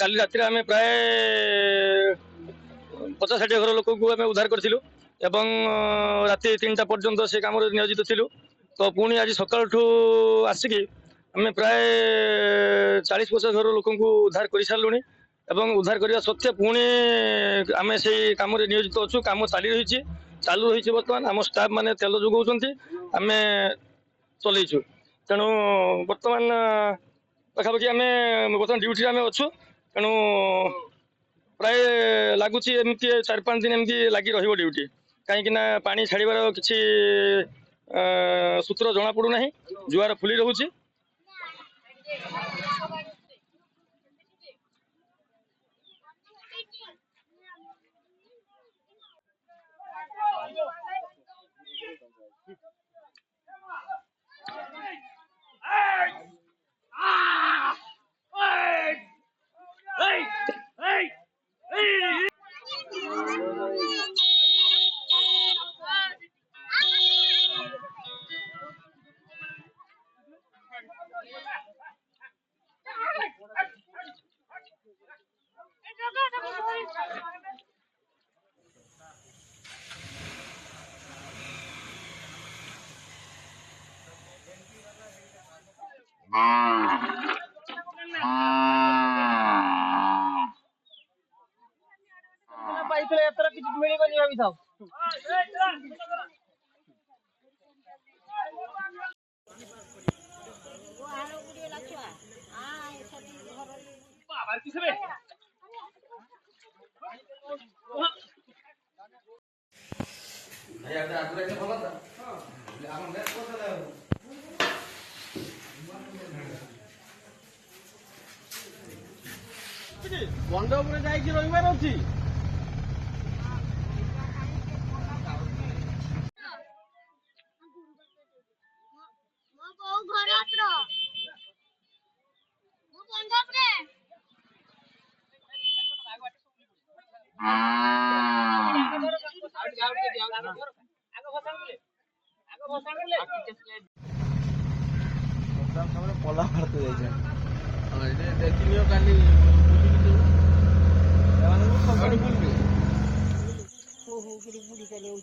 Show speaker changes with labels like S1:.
S1: काली राति आम प्राय 50-60 घर लोक उद्धार करूँ एवं राति 3टा पर्यंत से कम नियोजित थिलु। तो पुणी आज सकाल आसिक आम प्राय 40-50 घर लोक उद्धार कर सारूँ एवं उद्धार करने सत्वे पुणी आम से कम नियोजित अच्छु। कम चालू रही बर्तमान आम स्टाफ मैंने तेल जोगाउं आम चलैचु। तेणु बर्तमान पाखापाखि आम बर्तमान ड्यूटी आम अच्छु। तेणु प्राय लगुच एमती 4-5 दिन एमती लगी रही ड्यूटी कहीं पानी छाड़बार किसी सूत्र जना पड़ूना जुआर फुली रोचे। पाइले एतर किछि मिलिबनी भाबी थाओ। बाबा किसबे भाई आते आतुरे के भला था। हां हम नेट करले बंद उपरे जाई कि रविवार अछि। पला भारत देखियो काली बुढ़ी चले